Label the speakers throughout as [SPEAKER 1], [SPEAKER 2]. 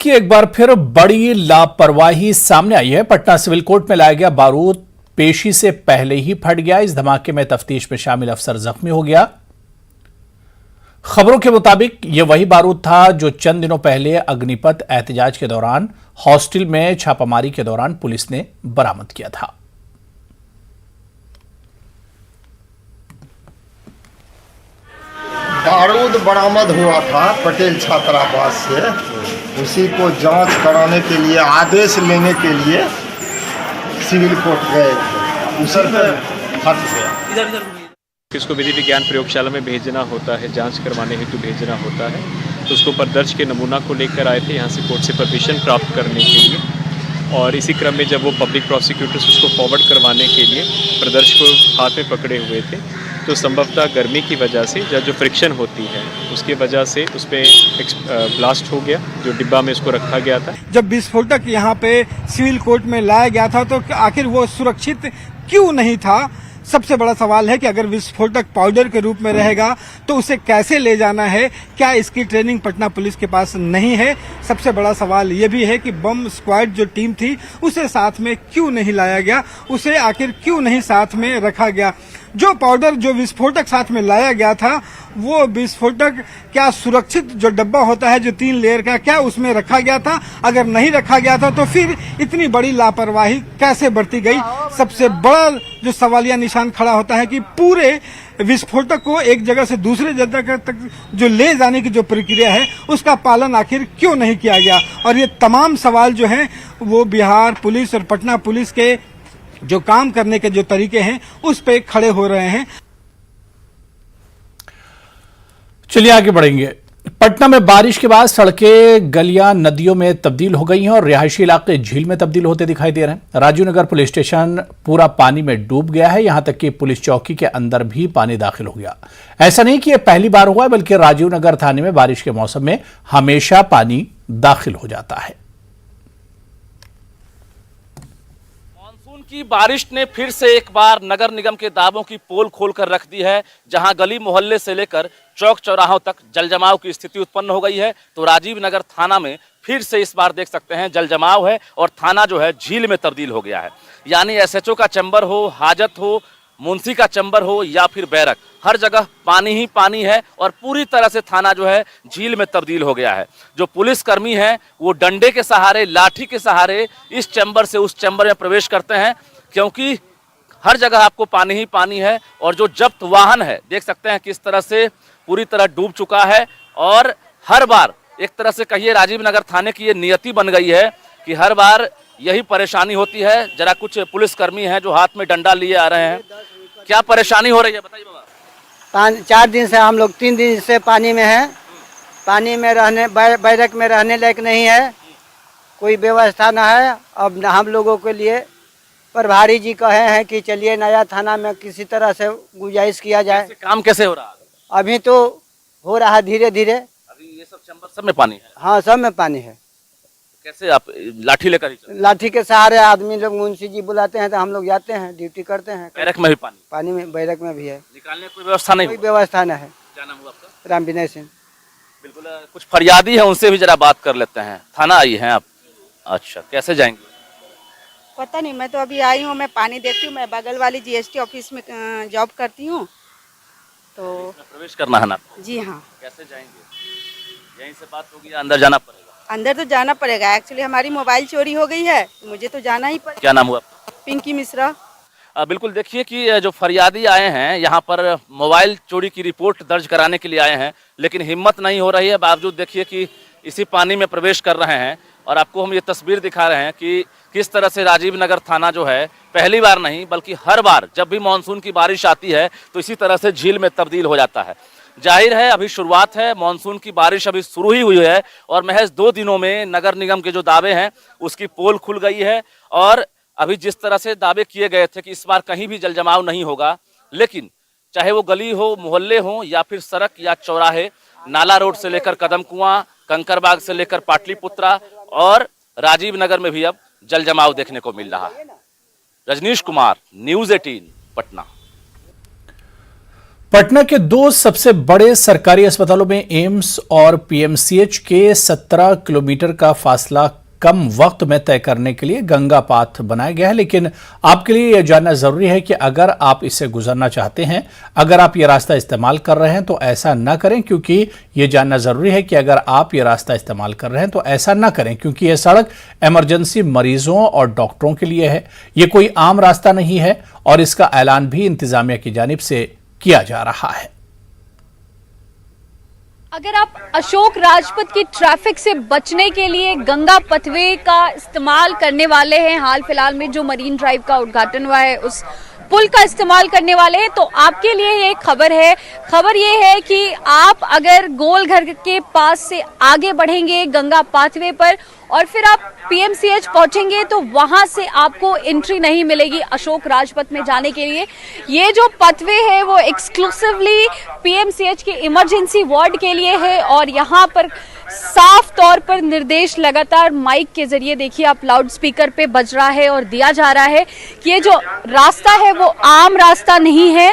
[SPEAKER 1] कि एक बार फिर बड़ी लापरवाही सामने आई है। पटना सिविल कोर्ट में लाया गया बारूद पेशी से पहले ही फट गया। इस धमाके में तफ्तीश में शामिल अफसर जख्मी हो गया। खबरों के मुताबिक यह वही बारूद था जो चंद दिनों पहले अग्निपथ एहतजाज के दौरान हॉस्टल में छापामारी के दौरान पुलिस ने बरामद किया था।
[SPEAKER 2] बारूद बरामद हुआ था पटेल छात्रावास से, उसी को जांच कराने के लिए आदेश लेने के लिए सिविल कोर्ट गए थे, उसी पर फट गया।
[SPEAKER 3] किसको विधि विज्ञान प्रयोगशाला में भेजना होता है, जांच करवाने हेतु भेजना होता है, तो उसको पर दर्ज के नमूना को लेकर आए थे यहाँ से कोर्ट से परमिशन प्राप्त करने के लिए। और इसी क्रम में जब वो पब्लिक प्रोसिक्यूटर्स उसको फॉरवर्ड करवाने के लिए प्रदर्श को हाथ में पकड़े हुए थे, तो संभवतः गर्मी की वजह से जो फ्रिक्शन होती है उसकी वजह से उस पर ब्लास्ट हो गया, जो डिब्बा में इसको रखा गया था।
[SPEAKER 4] जब विस्फोटक यहाँ पे सिविल कोर्ट में लाया गया था तो आखिर वो सुरक्षित क्यों नहीं था? सबसे बड़ा सवाल है कि अगर विस्फोटक पाउडर के रूप में रहेगा तो उसे कैसे ले जाना है? क्या इसकी ट्रेनिंग पटना पुलिस के पास नहीं है? सबसे बड़ा सवाल ये भी है कि बम स्क्वाड जो टीम थी उसे साथ में क्यों नहीं लाया गया? उसे आखिर क्यों नहीं साथ में रखा गया? जो पाउडर, जो विस्फोटक साथ में लाया गया था, वो विस्फोटक क्या सुरक्षित जो डब्बा होता है जो 3 लेयर का, क्या उसमें रखा गया था? अगर नहीं रखा गया था तो फिर इतनी बड़ी लापरवाही कैसे बरती गई? सबसे बड़ा जो सवालिया निशान खड़ा होता है कि पूरे विस्फोटक को एक जगह से दूसरे जगह तक जो ले जाने की जो प्रक्रिया है उसका पालन आखिर क्यों नहीं किया गया? और ये तमाम सवाल जो हैं वो बिहार पुलिस और पटना पुलिस के जो काम करने के जो तरीके हैं उस पे खड़े हो रहे हैं।
[SPEAKER 1] चलिए आगे बढ़ेंगे। पटना में बारिश के बाद सड़कें, गलियां नदियों में तब्दील हो गई हैं और रिहायशी इलाके झील में तब्दील होते दिखाई दे रहे हैं। राजीव नगर पुलिस स्टेशन पूरा पानी में डूब गया है, यहां तक कि पुलिस चौकी के अंदर भी पानी दाखिल हो गया। ऐसा नहीं कि यह पहली बार हुआ है, बल्कि राजीव नगर थाने में बारिश के मौसम में हमेशा पानी दाखिल हो जाता है।
[SPEAKER 5] की बारिश ने फिर से एक बार नगर निगम के दावों की पोल खोलकर रख दी है। जहां गली मोहल्ले से लेकर चौक चौराहों तक जलजमाव की स्थिति उत्पन्न हो गई है, तो राजीव नगर थाना में फिर से इस बार देख सकते हैं जलजमाव है और थाना जो है झील में तब्दील हो गया है। यानी एसएचओ का चैम्बर हो, हाजत हो, मुंशी का चैम्बर हो या फिर बैरक, हर जगह पानी ही पानी है और पूरी तरह से थाना जो है झील में तब्दील हो गया है। जो पुलिसकर्मी हैं वो डंडे के सहारे, लाठी के सहारे इस चैम्बर से उस चैम्बर में प्रवेश करते हैं, क्योंकि हर जगह आपको पानी ही पानी है। और जो जब्त वाहन है देख सकते हैं किस तरह से पूरी तरह डूब चुका है। और हर बार एक तरह से कहिए राजीव नगर थाने की ये नियति बन गई है कि हर बार यही परेशानी होती है। जरा कुछ पुलिसकर्मी हैं जो हाथ में डंडा लिए आ रहे हैं, क्या परेशानी हो रही है बताइए बाबा।
[SPEAKER 6] 4 दिन से हम लोग 3 दिन से पानी में हैं। पानी में रहने, बैरक में रहने लायक नहीं है, कोई व्यवस्था ना है। अब हम लोगों के लिए प्रभारी जी कहे हैं कि चलिए नया थाना में किसी तरह से गुजारिश किया जाए।
[SPEAKER 5] काम कैसे हो रहा है?
[SPEAKER 6] अभी तो हो रहा है धीरे धीरे।
[SPEAKER 5] अभी ये सब चैम्बर सब में पानी है?
[SPEAKER 6] हाँ, सब में पानी है।
[SPEAKER 5] कैसे आप लाठी लेकर?
[SPEAKER 6] लाठी के सहारे आदमी लोग, मुंशी जी बुलाते हैं तो हम लोग जाते हैं, ड्यूटी करते हैं।
[SPEAKER 5] बैरक में भी पानी
[SPEAKER 6] में, बैरक में भी है।
[SPEAKER 5] निकालने की कोई व्यवस्था नहीं?
[SPEAKER 6] कोई व्यवस्था न है।
[SPEAKER 5] क्या नाम हुआ आपका?
[SPEAKER 6] राम विनय सिंह।
[SPEAKER 5] बिल्कुल, कुछ फरियादी है उनसे भी जरा बात कर लेते हैं। थाना आई हैं आप? अच्छा, कैसे जाएंगे?
[SPEAKER 7] पता नहीं, मैं तो अभी आई हूँ। मैं पानी देखती हूँ, मैं बगल वाली जीएसटी ऑफिस में जॉब करती हूँ, तो
[SPEAKER 5] प्रवेश करना है ना?
[SPEAKER 7] जी हाँ।
[SPEAKER 5] कैसे जाएंगे? यहीं से बात होगी या अंदर जाना पड़ेगा?
[SPEAKER 7] अंदर तो जाना पड़ेगा। एक्चुअली हमारी मोबाइल चोरी हो गई है, मुझे तो जाना ही पड़ेगा।
[SPEAKER 5] क्या नाम हुआ?
[SPEAKER 7] पिंकी मिश्रा।
[SPEAKER 5] बिल्कुल, देखिए कि जो फरियादी आए हैं यहाँ पर मोबाइल चोरी की रिपोर्ट दर्ज कराने के लिए आए हैं, लेकिन हिम्मत नहीं हो रही है। बावजूद देखिए कि इसी पानी में प्रवेश कर रहे हैं। और आपको हम ये तस्वीर दिखा रहे हैं कि किस तरह से राजीव नगर थाना जो है पहली बार नहीं बल्कि हर बार जब भी मानसून की बारिश आती है तो इसी तरह से झील में तब्दील हो जाता है। जाहिर है अभी शुरुआत है, मानसून की बारिश अभी शुरू ही हुई है और महज 2 दिनों में नगर निगम के जो दावे हैं उसकी पोल खुल गई है। और अभी जिस तरह से दावे किए गए थे कि इस बार कहीं भी जलजमाव नहीं होगा, लेकिन चाहे वो गली हो, मोहल्ले हो या फिर सड़क या चौराहे, नाला रोड से लेकर कदम कुआं, कंकरबाग से लेकर पाटलिपुत्रा और राजीव नगर में भी अब जलजमाव देखने को मिल रहा है। रजनीश कुमार, न्यूज़ 18 पटना।
[SPEAKER 1] पटना के दो सबसे बड़े सरकारी अस्पतालों में एम्स और पीएमसीएच के 17 किलोमीटर का फासला कम वक्त में तय करने के लिए गंगा पाथ बनाया गया है। लेकिन आपके लिए यह जानना जरूरी है कि अगर आप इसे गुजरना चाहते हैं, अगर आप ये रास्ता इस्तेमाल कर रहे हैं तो ऐसा न करें, क्योंकि यह जानना जरूरी है कि अगर आप ये रास्ता इस्तेमाल कर रहे हैं तो ऐसा न करें, क्योंकि यह सड़क इमरजेंसी मरीजों और डॉक्टरों के लिए है। ये कोई आम रास्ता नहीं है और इसका ऐलान भी इंतजामिया की जानिब से किया जा रहा है।
[SPEAKER 8] अगर आप अशोक राजपथ की ट्रैफिक से बचने के लिए गंगा पथवे का इस्तेमाल करने वाले हैं, हाल फिलहाल में जो मरीन ड्राइव का उद्घाटन हुआ है उस पुल का इस्तेमाल करने वाले हैं, तो आपके लिए ये खबर है। खबर ये है कि आप अगर गोल घर के पास से आगे बढ़ेंगे गंगा पाथवे पर और फिर आप पीएमसीएच पहुंचेंगे तो वहां से आपको एंट्री नहीं मिलेगी अशोक राजपथ में जाने के लिए। ये जो पथवे है वो एक्सक्लूसिवली पीएमसीएच के इमरजेंसी वार्ड के लिए है और यहाँ पर साफ तौर पर निर्देश लगातार माइक के जरिए, देखिए आप लाउड स्पीकर पे बज रहा है और दिया जा रहा है कि ये जो रास्ता है वो आम रास्ता नहीं है।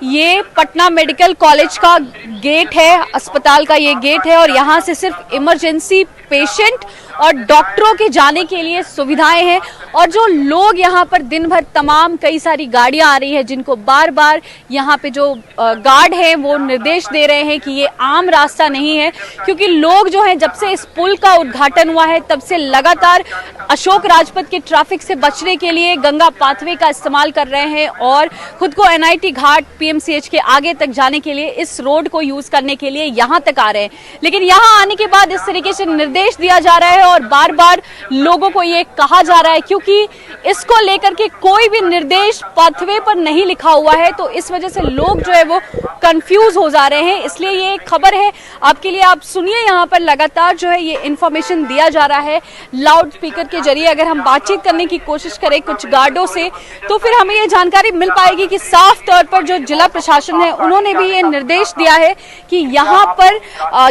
[SPEAKER 8] ये पटना मेडिकल कॉलेज का गेट है, अस्पताल का ये गेट है और यहाँ से सिर्फ इमरजेंसी पेशेंट और डॉक्टरों के जाने के लिए सुविधाएं हैं। और जो लोग यहाँ पर दिन भर, तमाम कई सारी गाड़ियां आ रही है जिनको बार बार यहाँ पे जो गार्ड हैं वो निर्देश दे रहे हैं कि ये आम रास्ता नहीं है, क्योंकि लोग जो हैं जब से इस पुल का उद्घाटन हुआ है तब से लगातार अशोक राजपथ के ट्रैफिक से बचने के लिए गंगा पाथवे का इस्तेमाल कर रहे हैं और खुद को एनआईटी घाट पीएमसीएच के आगे तक जाने के लिए इस रोड को यूज करने के लिए यहाँ तक आ रहे हैं। लेकिन यहाँ आने के बाद इस तरीके से निर्देश दिया जा रहा है और बार बार लोगों को ये कहा जा रहा है, क्योंकि इसको लेकर के कोई भी निर्देश पाथवे पर नहीं लिखा हुआ है, तो इस वजह से लोग जो है वो कंफ्यूज हो जा रहे हैं। इसलिए ये खबर है आपके लिए, आप सुनिए। यहाँ पर लगातार जो है ये इंफॉर्मेशन दिया जा रहा है लाउड स्पीकर के जरिए। अगर हम बातचीत करने की कोशिश करें कुछ गार्डों से तो फिर हमें ये जानकारी मिल पाएगी कि साफ तौर पर जो जिला प्रशासन है उन्होंने भी ये निर्देश दिया है कि यहाँ पर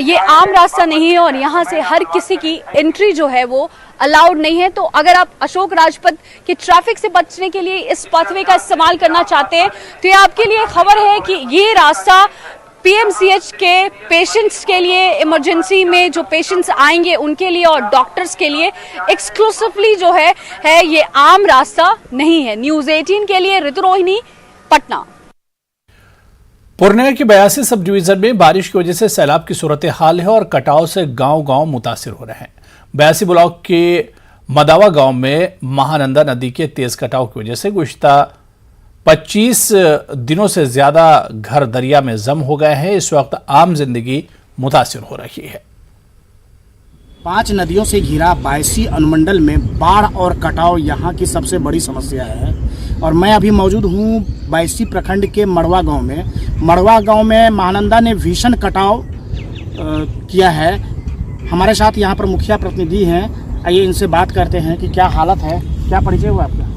[SPEAKER 8] ये आम रास्ता नहीं है और यहाँ से हर किसी की एंट्री जो है वो अलाउड नहीं है। तो अगर आप अशोक राजपथ की ट्रैफिक से बचने के लिए इस पाथवे का इस्तेमाल करना चाहते हैं तो ये आपके लिए खबर है कि ये रास्ता पीएमसीएच के पेशेंट्स के लिए, इमरजेंसी में जो पेशेंट्स आएंगे उनके लिए और डॉक्टर्स के लिए एक्सक्लूसिवली जो है ये आम रास्ता नहीं है। न्यूज़ 18 के लिए ऋतु रोहिणी, पटना।
[SPEAKER 1] पूर्णिया की 82 सब डिवीजन में बारिश की वजह से सैलाब की सूरत हाल है और कटाव से गांव-गांव मुतासिर हो रहे हैं। 82 ब्लॉक के मदावा गांव में महानंदा नदी के तेज कटाव की वजह से गुज़िश्ता 25 दिनों से ज्यादा घर दरिया में जम हो गए हैं। इस वक्त आम जिंदगी मुतासिर हो रही है।
[SPEAKER 9] 5 नदियों से घिरा 82 अनुमंडल में बाढ़ और कटाव यहाँ की सबसे बड़ी समस्या है। और मैं अभी मौजूद हूँ 82 प्रखंड के मड़वा गांव में। मड़वा गांव में महानंदा ने भीषण कटाव किया है। हमारे साथ यहाँ पर मुखिया प्रतिनिधि हैं, आइए इनसे बात करते हैं कि क्या हालत है। क्या परिचय हुआ आपका?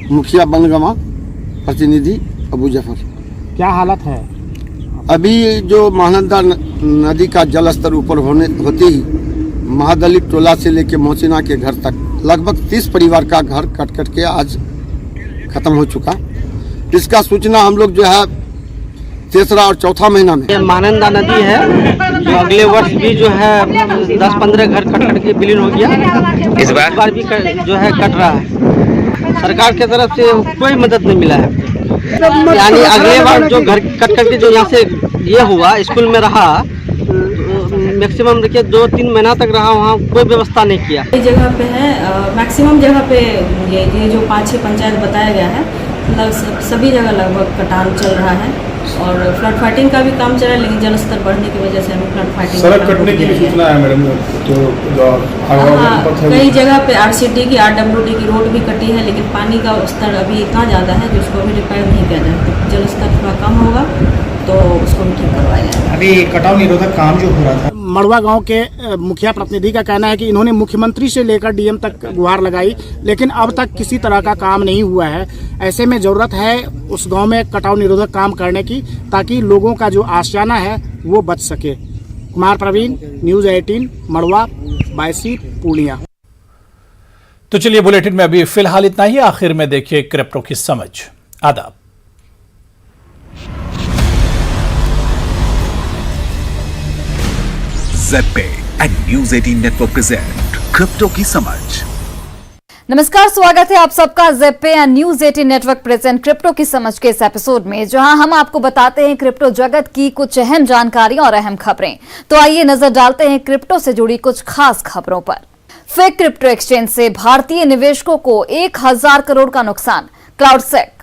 [SPEAKER 10] मुखिया बनगमा, प्रतिनिधि अबू जफर।
[SPEAKER 9] क्या हालत है?
[SPEAKER 10] अभी जो महानंदा नदी का जलस्तर ऊपर होते ही महादलित टोला से लेकर मोहसिना के घर तक लगभग 30 परिवार का घर कट के आज खत्म हो चुका। इसका सूचना हम लोग जो है तीसरा और चौथा महीना में।
[SPEAKER 6] ये महानंदा नदी है जो अगले वर्ष भी जो है 10-15 घर कट के विलीन हो गया। इस बार भी जो है कट रहा है। सरकार की तरफ से कोई मदद नहीं मिला है। यानी अगले बार जो घर कट के जो यहाँ से ये हुआ, स्कूल में रहा मैक्सिमम देखिए 2-3 महीना तक रहा, वहाँ कोई व्यवस्था नहीं किया।
[SPEAKER 11] कई जगह पे है, मैक्सिमम जगह पे ये जो 5-6 पंचायत बताया गया है, सभी जगह लगभग कटान चल रहा है और फ्लड फाइटिंग का भी काम चल रहा है। लेकिन जलस्तर बढ़ने की वजह से हमें फ्लड फाइटिंग
[SPEAKER 12] सड़क कटने की भी सूचना है मैडम। तो
[SPEAKER 11] कई जगह पे आरसीडी की, आरडब्ल्यूडी की रोड भी कटी है, लेकिन पानी का स्तर अभी इतना ज़्यादा है जो उसको अभी रिपेयर नहीं किया जाए। जलस्तर थोड़ा कम होगा तो उसको भी ठीक करवाया जाएगा।
[SPEAKER 9] अभी कटाव निरोधक काम जो हो रहा था, मड़वा गांव के मुखिया प्रतिनिधि का कहना है कि इन्होंने मुख्यमंत्री से लेकर डीएम तक गुहार लगाई, लेकिन अब तक किसी तरह का काम नहीं हुआ है। ऐसे में जरूरत है उस गांव में कटाव निरोधक काम करने की, ताकि लोगों का जो आशियाना है वो बच सके। कुमार प्रवीण, न्यूज़ 18, मड़वा, 82, पूर्णिया।
[SPEAKER 1] तो चलिए बुलेटिन में अभी फिलहाल इतना ही। आखिर में देखिए क्रिप्टो की समझ। आदाब।
[SPEAKER 13] Z and news 18 network present crypto की समझ।
[SPEAKER 8] नमस्कार, स्वागत है आप सबका Z and news 18 network present crypto की समझ के इस एपिसोड में, जहां हम आपको बताते हैं क्रिप्टो जगत की कुछ अहम जानकारियां और अहम खबरें। तो आइए नजर डालते हैं क्रिप्टो से जुड़ी कुछ खास खबरों पर। फेक क्रिप्टो एक्सचेंज से भारतीय निवेशकों को 1000 करोड़ का नुकसान। क्लाउडसेक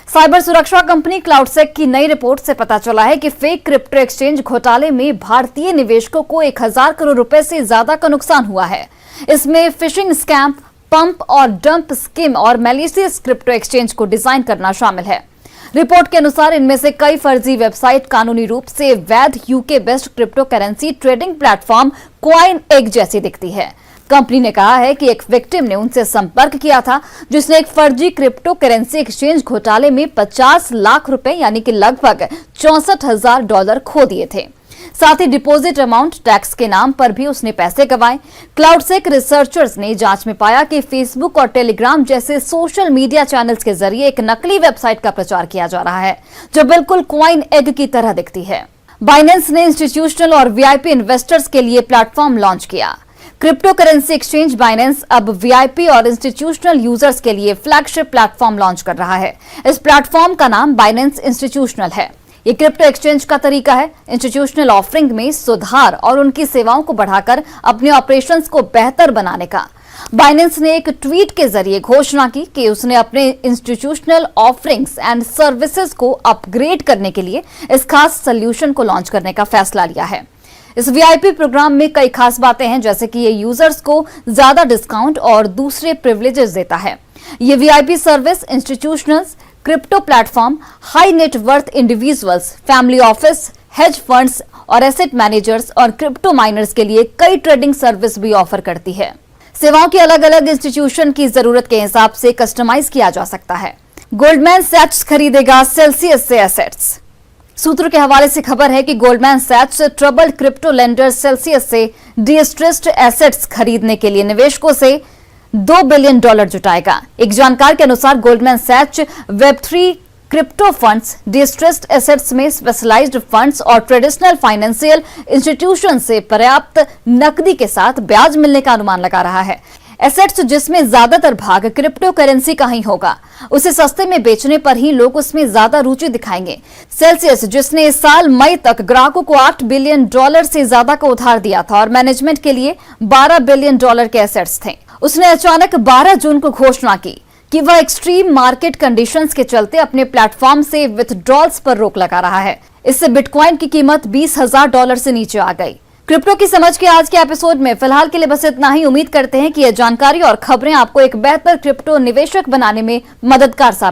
[SPEAKER 8] साइबर सुरक्षा कंपनी क्लाउडसेक की नई रिपोर्ट से पता चला है कि फेक क्रिप्टो एक्सचेंज घोटाले में भारतीय निवेशकों को 1000 करोड़ रुपए से ज्यादा का नुकसान हुआ है। इसमें फिशिंग स्कैम, पंप और डंप स्कीम और मैलिशियस क्रिप्टो एक्सचेंज को डिजाइन करना शामिल है। रिपोर्ट के अनुसार इनमें से कई फर्जी वेबसाइट कानूनी रूप से वैध UK based crypto currency trading platform CoinEgg जैसी दिखती है। कंपनी ने कहा है कि एक विक्टिम ने उनसे संपर्क किया था, जिसने एक फर्जी क्रिप्टो करेंसी एक्सचेंज घोटाले में 50 लाख रुपए यानी कि लगभग $64,000 खो दिए थे। साथ ही डिपॉजिट अमाउंट टैक्स के नाम पर भी उसने पैसे गंवाए। क्लाउडसेक रिसर्चर्स ने जांच में पाया कि फेसबुक और टेलीग्राम जैसे सोशल मीडिया चैनल्स के जरिए एक नकली वेबसाइट का प्रचार किया जा रहा है, जो बिल्कुल CoinEgg की तरह दिखती है। बाइनेंस ने इंस्टीट्यूशनल और वीआईपी इन्वेस्टर्स के लिए प्लेटफॉर्म लॉन्च किया। क्रिप्टो करेंसी एक्सचेंज बाइनेंस अब वीआईपी और इंस्टीट्यूशनल यूजर्स के लिए फ्लैगशिप प्लेटफॉर्म लॉन्च कर रहा है। इस प्लेटफॉर्म का नाम बाइनेंस इंस्टीट्यूशनल है। ये क्रिप्टो एक्सचेंज का तरीका है इंस्टीट्यूशनल ऑफरिंग में सुधार और उनकी सेवाओं को बढ़ाकर अपने ऑपरेशंस को बेहतर बनाने का। बाइनेंस ने एक ट्वीट के जरिए घोषणा की कि उसने अपने इंस्टीट्यूशनल ऑफरिंग्स एंड सर्विसेज को अपग्रेड करने के लिए इस खास सोल्यूशन को लॉन्च करने का फैसला लिया है। इस वीआईपी प्रोग्राम में कई खास बातें हैं, जैसे कि ये यूजर्स को ज्यादा डिस्काउंट और दूसरे प्रिविलेजेस देता है। ये VIP service institutionals, crypto platform, high net worth individuals, family office, hedge funds और एसेट मैनेजर्स और क्रिप्टो माइनर्स के लिए कई ट्रेडिंग सर्विस भी ऑफर करती है। सेवाओं की अलग अलग इंस्टीट्यूशन की जरूरत के हिसाब से कस्टमाइज किया जा सकता है। गोल्डमैन सैच्स खरीदेगा सेल्सियस से एसेट्स। सूत्रों के हवाले से खबर है कि Goldman Sachs troubled crypto lender Celsius से डिस्ट्रेस्ड एसेट्स खरीदने के लिए निवेशकों से $2 बिलियन जुटाएगा। एक जानकार के अनुसार गोल्डमैन सैच्स वेब3 क्रिप्टो फंड्स, डिस्ट्रेस्ड एसेट्स में स्पेशलाइज्ड फंड्स और ट्रेडिशनल फाइनेंशियल इंस्टीट्यूशन से पर्याप्त नकदी के साथ ब्याज मिलने का अनुमान लगा रहा है। एसेट्स जिसमें ज्यादातर भाग क्रिप्टो करेंसी का ही होगा, उसे सस्ते में बेचने पर ही लोग उसमें ज्यादा रुचि दिखाएंगे। सेल्सियस, जिसने इस साल मई तक ग्राहकों को $8 बिलियन से ज्यादा का उधार दिया था और मैनेजमेंट के लिए $12 बिलियन के एसेट्स थे, उसने अचानक 12 जून को घोषणा की कि वह एक्सट्रीम मार्केट कंडीशंस के चलते अपने प्लेटफॉर्म से विथड्रॉल्स पर रोक लगा रहा है। इससे बिटकॉइन की कीमत $20,000 से नीचे आ गई। क्रिप्टो की समझ के आज के एपिसोड में फिलहाल के लिए बस इतना ही। उम्मीद करते हैं कि यह जानकारी और खबरें आपको एक बेहतर क्रिप्टो निवेशक बनाने में मददगार साबित